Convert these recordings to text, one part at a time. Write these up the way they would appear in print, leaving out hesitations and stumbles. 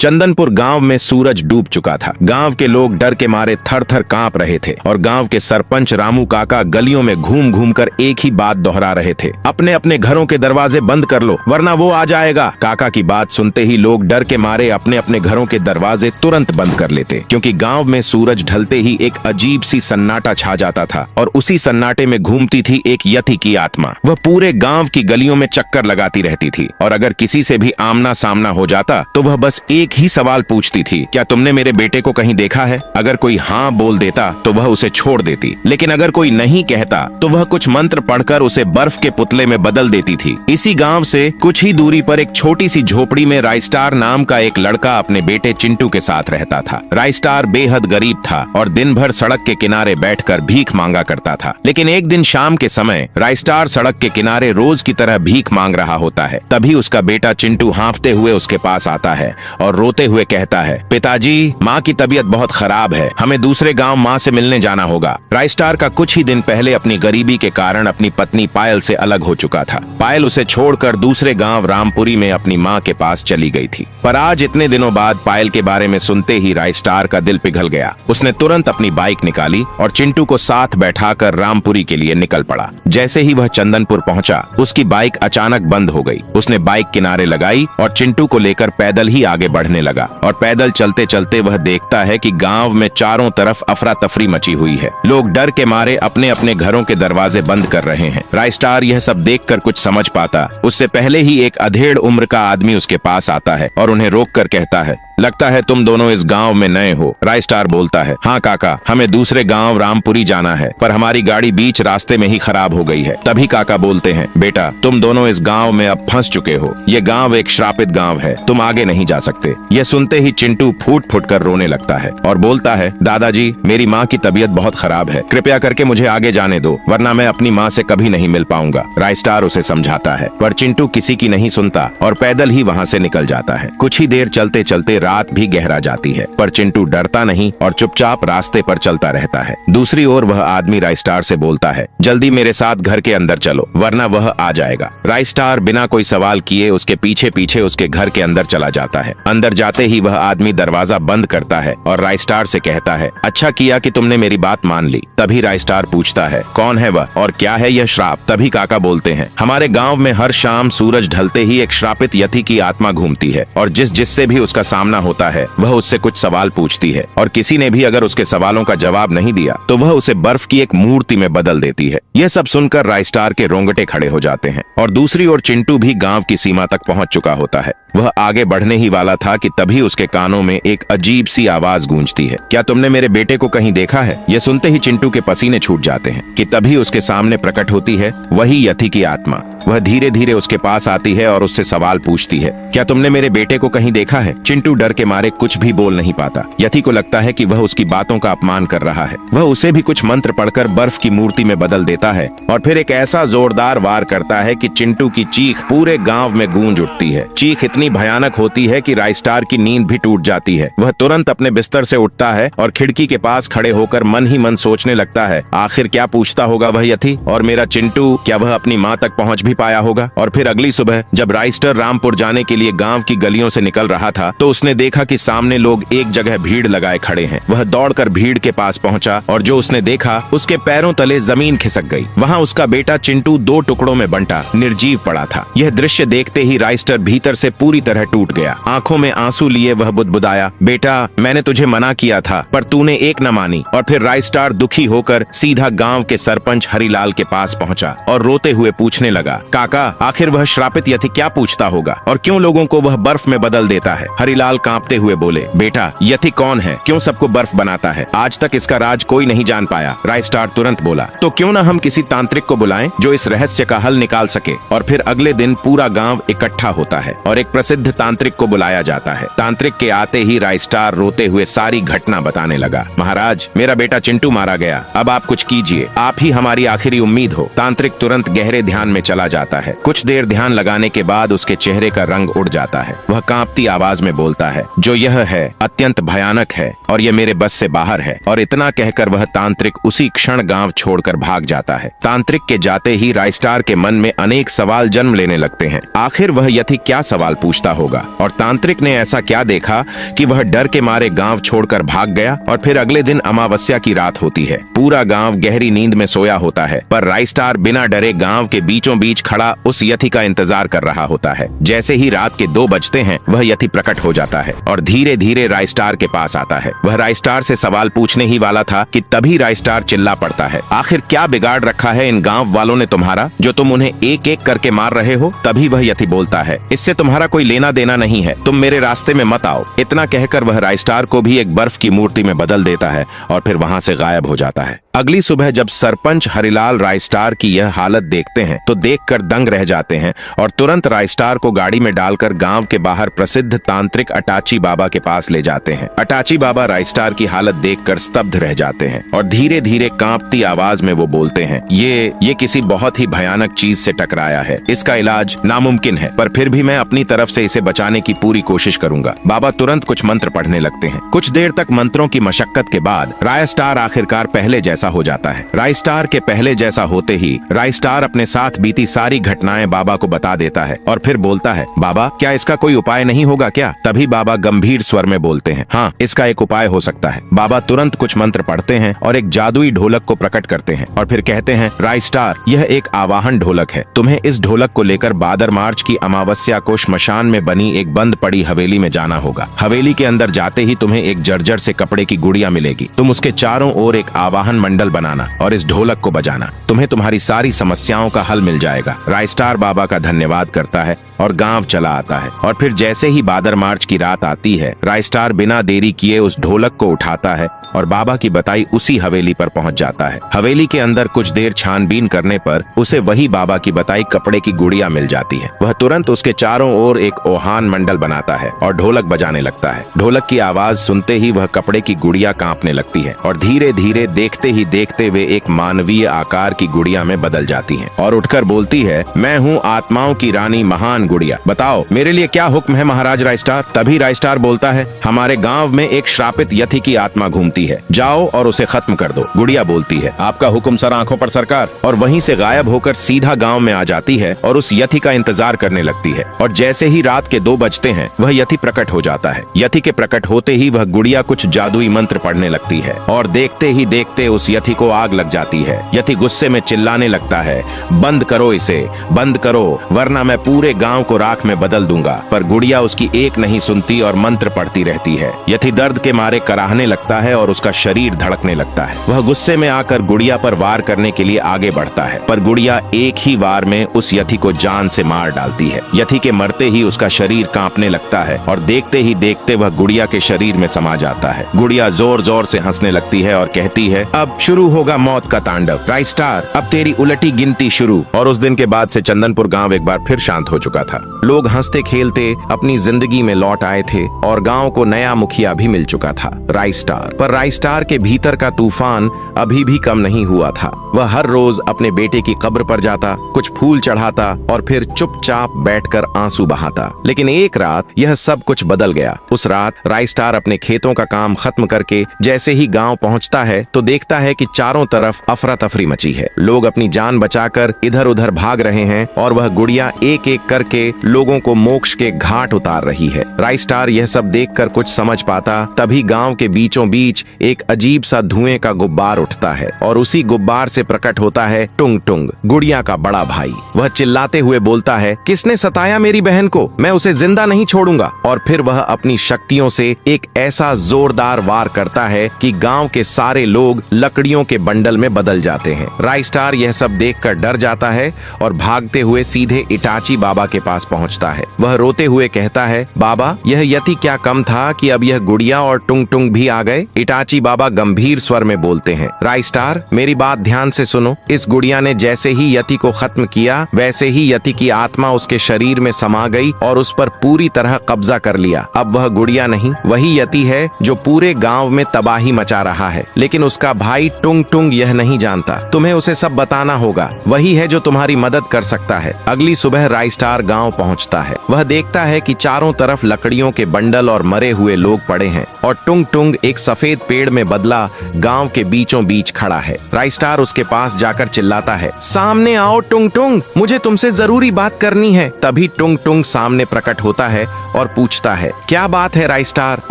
चंदनपुर गांव में सूरज डूब चुका था। गांव के लोग डर के मारे थर थर कांप रहे थे और गांव के सरपंच रामू काका गलियों में घूम घूम कर एक ही बात दोहरा रहे थे, अपने अपने घरों के दरवाजे बंद कर लो वरना वो आ जाएगा। काका की बात सुनते ही लोग डर के मारे अपने अपने घरों के दरवाजे तुरंत बंद कर लेते, क्योंकि गांव में सूरज ढलते ही एक अजीब सी सन्नाटा छा जाता था और उसी सन्नाटे में घूमती थी एक यति की आत्मा। वह पूरे गांव की गलियों में चक्कर लगाती रहती थी और अगर किसी से भी आमना सामना हो जाता तो वह बस एक ही सवाल पूछती थी, क्या तुमने मेरे बेटे को कहीं देखा है? अगर कोई हाँ बोल देता तो वह उसे छोड़ देती, लेकिन अगर कोई नहीं कहता तो वह कुछ मंत्र पढ़कर उसे बर्फ के पुतले में बदल देती थी। इसी गांव से कुछ ही दूरी पर एक छोटी सी झोपड़ी में राइस्टार नाम का एक लड़का अपने बेटे चिंटू के साथ रहता था। राइस्टार बेहद गरीब था और दिन भर सड़क के किनारे बैठकर भीख मांगा करता था। लेकिन एक दिन शाम के समय राइस्टार सड़क के किनारे रोज की तरह भीख मांग रहा होता है। तभी उसका बेटा चिंटू हांफते हुए उसके पास आता है और रोते हुए कहता है, पिताजी, माँ की तबीयत बहुत खराब है, हमें दूसरे गांव माँ से मिलने जाना होगा। राइस्टार का कुछ ही दिन पहले अपनी गरीबी के कारण अपनी पत्नी पायल से अलग हो चुका था। पायल उसे छोड़कर दूसरे गांव रामपुरी में अपनी माँ के पास चली गई थी। पर आज इतने दिनों बाद पायल के बारे में सुनते ही राइस्टार का दिल पिघल गया। उसने तुरंत अपनी बाइक निकाली और चिंटू को साथ बैठाकर रामपुरी के लिए निकल पड़ा। जैसे ही वह चंदनपुर पहुंचा, उसकी बाइक अचानक बंद हो गई। उसने बाइक किनारे लगाई और चिंटू को लेकर पैदल ही आगे बढ़ने लगा और पैदल चलते चलते वह देखता है कि गांव में चारों तरफ अफरा तफरी मची हुई है। लोग डर के मारे अपने अपने घरों के दरवाजे बंद कर रहे हैं। राइस्टार यह सब देखकर कुछ समझ पाता उससे पहले ही एक अधेड़ उम्र का आदमी उसके पास आता है और उन्हें रोककर कहता है, लगता है तुम दोनों इस गांव में नए हो। राइस्टार बोलता है, हाँ काका, हमें दूसरे गांव रामपुरी जाना है, पर हमारी गाड़ी बीच रास्ते में ही खराब हो गई है। तभी काका बोलते हैं, बेटा, तुम दोनों इस गांव में अब फंस चुके हो। ये गांव एक श्रापित गांव है, तुम आगे नहीं जा सकते। यह सुनते ही चिंटू फूट फूट कर रोने लगता है और बोलता है, दादाजी, मेरी माँ की तबीयत बहुत खराब है, कृपया करके मुझे आगे जाने दो, वरना मैं अपनी माँ से कभी नहीं मिल पाऊंगा। राइस्टार उसे समझाता है, पर चिंटू किसी की नहीं सुनता और पैदल ही वहाँ से निकल जाता है। कुछ ही देर चलते चलते रात भी गहरा जाती है, पर चिंटू डरता नहीं और चुपचाप रास्ते पर चलता रहता है। दूसरी ओर वह आदमी राइस्टार से बोलता है, जल्दी मेरे साथ घर के अंदर चलो, वरना वह आ जाएगा। राइस्टार बिना कोई सवाल किए उसके पीछे पीछे उसके घर के अंदर चला जाता है। अंदर जाते ही वह आदमी दरवाजा बंद करता है और राइस्टार से कहता है, अच्छा किया कि तुमने मेरी बात मान ली। तभी राइस्टार पूछता है, कौन है वह और क्या है यह श्राप? तभी काका बोलते हैं, हमारे गाँव में हर शाम सूरज ढलते ही एक श्रापित यति की आत्मा घूमती है और जिससे भी उसका सामना होता है वह उससे कुछ सवाल पूछती है और किसी ने भी अगर उसके सवालों का जवाब नहीं दिया तो वह उसे बर्फ की एक मूर्ति में बदल देती है। यह सब सुनकर राइस्टार के रोंगटे खड़े हो जाते हैं और दूसरी ओर चिंटू भी गांव की सीमा तक पहुंच चुका होता है। वह आगे बढ़ने ही वाला था कि तभी उसके कानों में एक अजीब सी आवाज गूंजती है, क्या तुमने मेरे बेटे को कहीं देखा है? यह सुनते ही चिंटू के पसीने छूट जाते हैं कि तभी उसके सामने प्रकट होती है वही यति की आत्मा। वह धीरे धीरे उसके पास आती है और उससे सवाल पूछती है, क्या तुमने मेरे बेटे को कहीं देखा है? चिंटू डर के मारे कुछ भी बोल नहीं पाता। यति को लगता है कि वह उसकी बातों का अपमान कर रहा है। वह उसे भी कुछ मंत्र पढ़कर बर्फ की मूर्ति में बदल देता है और फिर एक ऐसा जोरदार वार करता है कि चिंटू की चीख पूरे गांव में गूंज उठती है। चीख इतनी भयानक होती है कि राइस्टार की नींद भी टूट जाती है। वह तुरंत अपने बिस्तर से उठता है और खिड़की के पास खड़े होकर मन ही मन सोचने लगता है, आखिर क्या पूछता होगा वह यति, और मेरा चिंटू, क्या वह अपनी माँ तक पहुँच भी पाया होगा? और फिर अगली सुबह जब राइस्टार रामपुर जाने के लिए गांव की गलियों से निकल रहा था तो उसने देखा कि सामने लोग एक जगह भीड़ लगाए खड़े हैं। वह दौड़कर भीड़ के पास पहुंचा और जो उसने देखा उसके पैरों तले जमीन खिसक गई। वहां उसका बेटा चिंटू 2 टुकड़ों में बंटा निर्जीव पड़ा था। यह दृश्य देखते ही राइस्टार भीतर से पूरी तरह टूट गया। आंखों में आंसू लिए वह बुदबुदाया, बेटा, मैंने तुझे मना किया था पर तूने एक न मानी। और फिर राइस्टार दुखी होकर सीधा गांव के सरपंच हरिलाल के पास पहुंचा और रोते हुए पूछने लगा, काका, आखिर वह श्रापित यति क्या पूछता होगा और क्यों लोगों को वह बर्फ में बदल देता है? हरिलाल कांपते हुए बोले, बेटा, यति कौन है, क्यों सबको बर्फ बनाता है? आज तक इसका राज कोई नहीं जान पाया। राइस्टार तुरंत बोला, तो क्यों न हम किसी तांत्रिक को बुलाएं जो इस रहस्य का हल निकाल सके। और फिर अगले दिन पूरा गांव इकट्ठा होता है और एक प्रसिद्ध तांत्रिक को बुलाया जाता है। तांत्रिक के आते ही राइस्टार रोते हुए सारी घटना बताने लगा, महाराज, मेरा बेटा चिंटू मारा गया, अब आप कुछ कीजिए, आप ही हमारी आखिरी उम्मीद हो। तांत्रिक तुरंत गहरे ध्यान में चला जाता है। कुछ देर ध्यान लगाने के बाद उसके चेहरे का रंग उड़ जाता है। वह कांपती आवाज में बोलता है, जो यह है अत्यंत भयानक है और यह मेरे बस से बाहर है। और इतना कहकर वह तांत्रिक उसी क्षण गांव छोड़कर भाग जाता है। तांत्रिक के जाते ही रायस्टार के मन में अनेक सवाल जन्म लेने लगते हैं। आखिर वह यति क्या सवाल पूछता होगा और तांत्रिक ने ऐसा क्या देखा कि वह डर के मारे गांव छोड़कर भाग गया। और फिर अगले दिन अमावस्या की रात होती है। पूरा गांव गहरी नींद में सोया होता है, पर रायस्टार बिना डरे गांव के बीचों बीच खड़ा उस यति का इंतजार कर रहा होता है। जैसे ही रात के 2 बजते हैं, वह यति प्रकट हो जाता है और धीरे धीरे रायस्टार के पास आता है। वह रायस्टार से सवाल पूछने ही वाला था कि तभी रायस्टार चिल्ला पड़ता है, आखिर क्या बिगाड़ रखा है इन गांव वालों ने तुम्हारा, जो तुम उन्हें एक एक करके मार रहे हो। तभी वह यति बोलता है, इससे तुम्हारा कोई लेना देना नहीं है, तुम मेरे रास्ते में मत आओ। इतना कहकर वह रायस्टार को भी एक बर्फ की मूर्ति में बदल देता है और फिर वहां से गायब हो जाता है। अगली सुबह जब सरपंच हरिलाल रायस्टार की यह हालत देखते हैं तो देखकर दंग रह जाते हैं और तुरंत रायस्टार को गाड़ी में डालकर गांव के बाहर प्रसिद्ध तांत्रिक अटाची बाबा के पास ले जाते हैं। अटाची बाबा रायस्टार की हालत देखकर स्तब्ध रह जाते हैं और धीरे धीरे कांपती आवाज में वो बोलते हैं, ये किसी बहुत ही भयानक चीज से टकराया है, इसका इलाज नामुमकिन है, पर फिर भी मैं अपनी तरफ से इसे बचाने की पूरी कोशिश करूंगा। बाबा तुरंत कुछ मंत्र पढ़ने लगते हैं। कुछ देर तक मंत्रों की मशक्कत के बाद रायस्टार आखिरकार पहले जैसा हो जाता है। रायस्टार के पहले जैसा होते ही रायस्टार अपने साथ बीती सारी घटनाएं बाबा को बता देता है और फिर बोलता है, बाबा क्या इसका कोई उपाय नहीं होगा क्या? तभी बाबा गंभीर स्वर में बोलते हैं, हाँ इसका एक उपाय हो सकता है। बाबा तुरंत कुछ मंत्र पढ़ते हैं और एक जादुई ढोलक को प्रकट करते हैं और फिर कहते हैं, रायस्टार यह एक आवाहन ढोलक है, तुम्हें इस ढोलक को लेकर भादर मार्च की अमावस्या को श्मशान में बनी एक बंद पड़ी हवेली में जाना होगा। हवेली के अंदर जाते ही तुम्हें एक जर्जर से कपड़े की गुड़िया मिलेगी, तुम उसके चारों ओर एक आवाहन मंडल बनाना और इस ढोलक को बजाना, तुम्हें तुम्हारी सारी समस्याओं का हल मिल जाएगा। रायस्टार बाबा का धन्यवाद करता है और गांव चला आता है। और फिर जैसे ही भादर मार्च की रात आती है, रायस्टार बिना देरी किए उस ढोलक को उठाता है और बाबा की बताई उसी हवेली पर पहुंच जाता है। हवेली के अंदर कुछ देर छानबीन करने पर उसे वही बाबा की बताई कपड़े की गुड़िया मिल जाती है। वह तुरंत उसके चारों ओर एक ओहान मंडल बनाता है और ढोलक बजाने लगता है। ढोलक की आवाज सुनते ही वह कपड़े की गुड़िया कांपने लगती है और धीरे धीरे देखते ही देखते वे एक मानवीय आकार की गुड़िया में बदल जाती है और उठकर बोलती है, मैं हूँ आत्माओं की रानी महान गुड़िया, बताओ मेरे लिए क्या हुक्म है महाराज रायस्टार। तभी रायस्टार बोलता है, हमारे गांव में एक श्रापित यति की आत्मा घूमती है, जाओ और उसे खत्म कर दो। गुड़िया बोलती है, आपका हुक्म सर आंखों पर सरकार, और वहीं से गायब होकर सीधा गांव में आ जाती है और उस यति का इंतजार करने लगती है। और जैसे ही रात के 2 बजते हैं, वह यति प्रकट हो जाता है। यति के प्रकट होते ही वह गुड़िया कुछ जादुई मंत्र पढ़ने लगती है और देखते ही देखते उस यति को आग लग जाती है। यति गुस्से में चिल्लाने लगता है, बंद करो इसे, बंद करो, वरना मैं पूरे गांव को राख में बदल दूंगा। पर गुड़िया उसकी एक नहीं सुनती और मंत्र पढ़ती रहती है। यति दर्द के मारे कराहने लगता है और उसका शरीर धड़कने लगता है। वह गुस्से में आकर गुड़िया पर वार करने के लिए आगे बढ़ता है, पर गुड़िया एक ही वार में उस यति को जान से मार डालती है। यति के मरते ही उसका शरीर कांपने लगता है और देखते ही देखते वह गुड़िया के शरीर में समा जाता है। गुड़िया जोर जोर से हंसने लगती है और कहती है, अब शुरू होगा मौत का तांडव। रायस्टार अब तेरी उलटी गिनती शुरू। और उस दिन के बाद से चंदनपुर गांव एक बार फिर शांत हो चुका था। लोग हंसते खेलते अपनी जिंदगी में लौट आए थे और गांव को नया मुखिया भी मिल चुका था, रायस्टार। पर रायस्टार के भीतर का तूफान अभी भी कम नहीं हुआ था। वह हर रोज अपने बेटे की कब्र पर जाता, कुछ फूल चढ़ाता और फिर चुपचाप बैठकर आंसू बहाता। लेकिन एक रात यह सब कुछ बदल गया। उस रात रायस्टार अपने खेतों का काम खत्म करके जैसे ही गांव पहुंचता है तो देखता है कि चारों तरफ अफरा तफरी मची है। लोग अपनी जान बचाकर इधर उधर भाग रहे हैं और वह गुड़िया एक एक करके लोगों को मोक्ष के घाट उतार रही है। रायस्टार यह सब देखकर कुछ समझ पाता, तभी गांव के बीचों बीच एक अजीब सा धुएं का गुब्बार उठता है और उसी गुब्बार से प्रकट होता है टुंग टुंग, गुड़िया का बड़ा भाई। वह चिल्लाते हुए बोलता है, किसने सताया मेरी बहन को, मैं उसे जिंदा नहीं छोड़ूंगा। और फिर वह अपनी शक्तियों से एक ऐसा जोरदार वार करता है कि गांव के सारे लोग लकड़ियों के बंडल में बदल जाते हैं। रायस्टार यह सब देखकर डर जाता है और भागते हुए सीधे इटाची बाबा के पास पहुंचता है। वह रोते हुए कहता है, बाबा यह यति क्या कम था कि अब यह गुड़िया और टुंग टुंग भी आ गए। इटाची बाबा गंभीर स्वर में बोलते हैं, रायस्टार मेरी बात ध्यान से सुनो। इस गुड़िया ने जैसे ही यति को खत्म किया, वैसे ही यति की आत्मा उसके शरीर में समा गई और उस पर पूरी तरह कब्जा कर लिया। अब वह गुड़िया नहीं, वही यति है जो पूरे गांव में तबाही मचा रहा है। लेकिन उसका भाई टुंग टुंग यह नहीं जानता। तुम्हें उसे सब बताना होगा, वही है जो तुम्हारी मदद कर सकता है। अगली सुबह रायस्टार गांव पहुंचता है। वह देखता है कि चारों तरफ लकड़ियों के बंडल और मरे हुए लोग पड़े हैं और टुंग टुंग एक सफेद पेड़ में बदला गांव के बीचों बीच खड़ा है। राइस्टार उसके पास जाकर चिल्लाता है, सामने आओ टुंग टुंग, मुझे तुमसे जरूरी बात करनी है। तभी टुंग टुंग सामने प्रकट होता है और पूछता है, क्या बात है राइस्टार,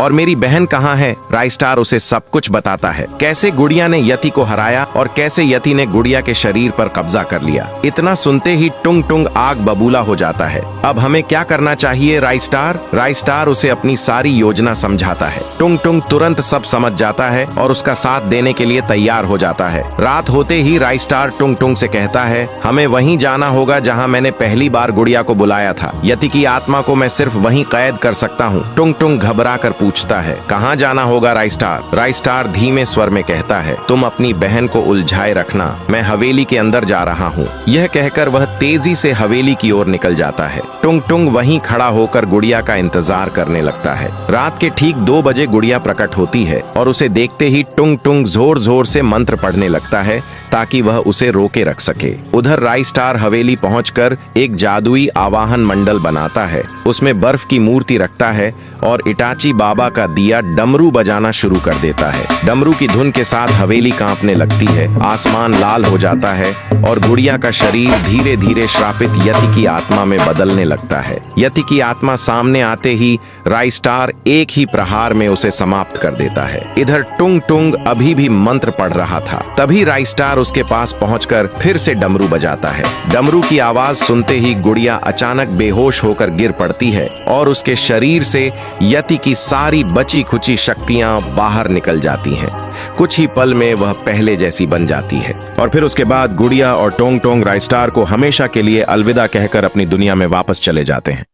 और मेरी बहन कहाँ है? राइस्टार उसे सब कुछ बताता है, कैसे गुड़िया ने यति को हराया और कैसे यति ने गुड़िया के शरीर पर कब्जा कर लिया। इतना सुनते ही टुंग टुंग आग बबूला हो जाता है। अब हमें क्या करना चाहिए राइस्टार? राइस्टार उसे अपनी सारी योजना समझाता है। टुंग टुंग तुरंत सब समझ जाता है और उसका साथ देने के लिए तैयार हो जाता है। रात होते ही राइस्टार टुंग टुंग से कहता है, हमें वहीं जाना होगा जहां मैंने पहली बार गुड़िया को बुलाया था। यति की आत्मा को मैं सिर्फ वहीं कैद कर सकता हूं। टुंग टुंग घबरा कर पूछता है, कहां जाना होगा राइस्टार? राइस्टार धीमे स्वर में कहता है, तुम अपनी बहन को उलझाए रखना, मैं हवेली के अंदर जा रहा हूं। यह कहकर वह तेजी से हवेली की ओर निकल जाता है। टुंग टुंग वहीं खड़ा होकर गुड़िया का इंतजार करने लगता है। रात के ठीक 2 बजे गुड़िया प्रकट होती है और उसे देखते ही टुंग टुंग जोर जोर से मंत्र पढ़ने लगता है ताकि वह उसे रोके रख सके। उधर राइस्टार हवेली पहुंचकर एक जादुई आवाहन मंडल बनाता है। उसमें बर्फ की मूर्ति रखता है और इटाची बाबा का दिया डमरू बजाना शुरू कर देता है। डमरू की धुन के साथ हवेली कांपने लगती है, आसमान लाल हो जाता है और गुड़िया का शरीर धीरे धीरे श्रापित यति की आत्मा में बदलने लगता है। यति की आत्मा सामने आते ही राइस्टार एक ही प्रहार में उसे समाप्त कर देता है। इधर टुंग टुंग अभी भी मंत्र पढ़ रहा था। तभी राइस्टार उसके पास पहुंचकर फिर से डमरू बजाता है। डमरू की आवाज सुनते ही गुड़िया अचानक बेहोश होकर गिर पड़ती है और उसके शरीर से यति की सारी बची खुची शक्तियां बाहर निकल जाती हैं। कुछ ही पल में वह पहले जैसी बन जाती है और फिर उसके बाद गुड़िया और टोंग टोंग राइस्टार को हमेशा के लिए अलविदा कहकर अपनी दुनिया में वापस चले जाते हैं।